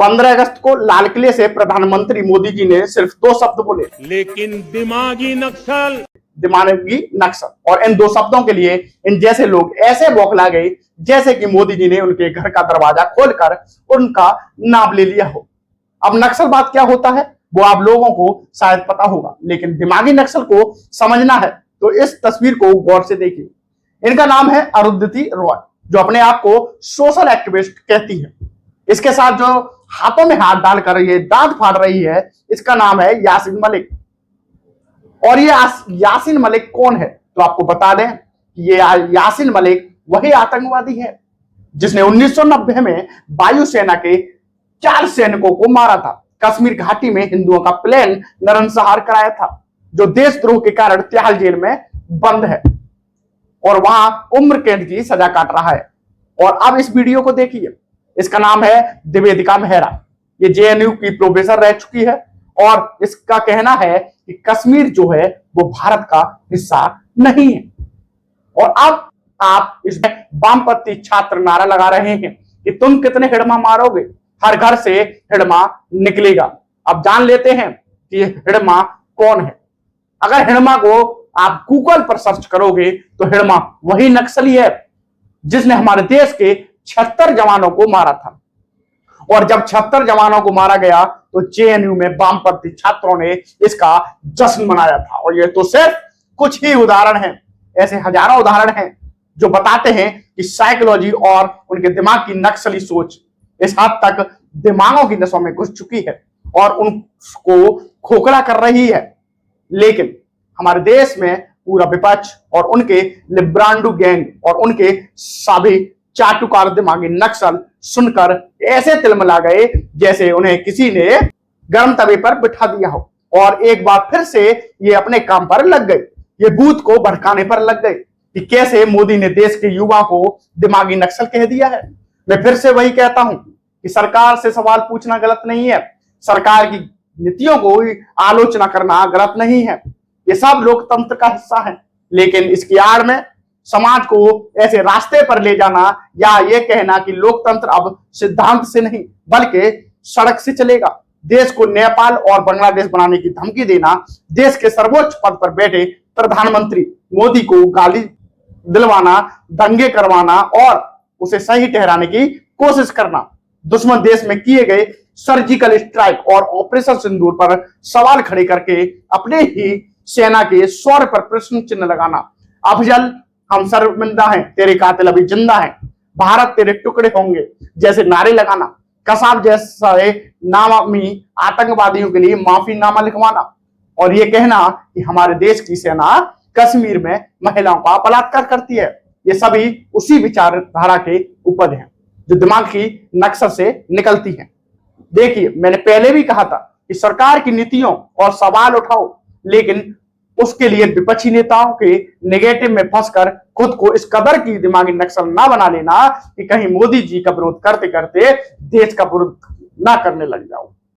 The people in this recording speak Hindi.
15 अगस्त को लाल किले से प्रधानमंत्री मोदी जी ने सिर्फ 2 शब्द बोले, लेकिन दिमागी नक्सल, और इन 2 शब्दों के लिए इन जैसे लोग ऐसे बौखला गए जैसे कि मोदी जी ने उनके घर का दरवाजा खोलकर उनका नाम ले लिया हो। अब नक्सलवाद क्या होता है वो आप लोगों को शायद पता होगा, लेकिन दिमागी नक्सल को समझना है तो इस तस्वीर को गौर से देखिए। इनका नाम है अरुंधति रॉय, जो अपने आप को सोशल एक्टिविस्ट कहती है। इसके साथ जो हाथों में हाथ डालकर ये दांत फाड़ रही है, इसका नाम है यासीन मलिक। और ये यासीन मलिक कौन है तो आपको बता दें कि ये यासीन मलिक वही आतंकवादी है जिसने 1990 में वायुसेना के 4 सैनिकों को मारा था। कश्मीर घाटी में हिंदुओं का प्लेन नरसंहार कराया था, जो देशद्रोह के कारण तिहाड़ जेल में बंद है और वहां उम्र कैद की सजा काट रहा है। और अब इस वीडियो को देखिए। इसका नाम है देवेदिका मेहरा। ये जेएनयू की प्रोफेसर रह चुकी है और इसका कहना है कि कश्मीर जो है वो भारत का हिस्सा नहीं है। और अब आप इसमें वामपंथी छात्र नारा लगा रहे हैं कि तुम कितने हिड़मा मारोगे, हर घर से हिड़मा निकलेगा। अब जान लेते हैं कि हिड़मा कौन है। अगर हिड़मा को आप गूगल पर सर्च करोगे तो हिड़मा वही नक्सली है जिसने हमारे देश के 76 जवानों को मारा था। और जब 76 जवानों को मारा गया तो जेएनयू में वामपंथी छात्रों ने इसका जश्न मनाया था। और ये तो सिर्फ कुछ ही उदाहरण हैं, ऐसे हजारों उदाहरण हैं जो बताते हैं कि साइकोलॉजी और उनके दिमाग की नक्सली सोच इस हद तक दिमागों की नसों में घुस चुकी है और उनको खोखला कर रही है। लेकिन हमारे देश में पूरा विपक्ष और उनके लिब्रांडू गैंग और उनके सभी चाटुकार दिमागी नक्सल सुनकर ऐसे तिलमिला गए जैसे उन्हें किसी ने गर्म तवे पर बिठा दिया हो। और एक बार फिर से ये अपने काम पर लग गए, ये भूत को भड़काने पर लग गए कि कैसे मोदी ने देश के युवा को दिमागी नक्सल कह दिया है। मैं फिर से वही कहता हूं कि सरकार से सवाल पूछना गलत नहीं है, सरकार की नीतियों को आलोचना करना गलत नहीं है, ये सब लोकतंत्र का हिस्सा है। लेकिन इसकी आड़ में समाज को ऐसे रास्ते पर ले जाना या ये कहना कि लोकतंत्र अब सिद्धांत से नहीं बल्कि सड़क से चलेगा, देश को नेपाल और बांग्लादेश बनाने की धमकी देना, देश के सर्वोच्च पद पर बैठे प्रधानमंत्री मोदी को गाली दिलवाना, दंगे करवाना और उसे सही ठहराने की कोशिश करना, दुश्मन देश में किए गए सर्जिकल स्ट्राइक और ऑपरेशन सिंदूर पर सवाल खड़े करके अपने ही सेना के शौर्य पर प्रश्न चिन्ह लगाना, अफजल हम शर्मिंदा हैं, तेरे कातिल अभी जिंदा हैं, भारत तेरे टुकड़े होंगे जैसे नारे लगाना, कसाब जैसे नामी आतंकवादियों के लिए माफीनामा लिखवाना और ये कहना कि हमारे देश की सेना कश्मीर में महिलाओं का बलात्कार करती है, ये सभी उसी विचारधारा के उपज हैं जो दिमाग की नक्सल से निकलती हैं। देखिए, मैंने पहले भी कहा था कि सरकार की नीतियों और सवाल उठाओ, लेकिन उसके लिए विपक्षी नेताओं के नेगेटिव में फंसकर खुद को इस कदर की दिमागी नक्सल ना बना लेना कि कहीं मोदी जी का विरोध करते करते देश का विरोध ना करने लग जाओ।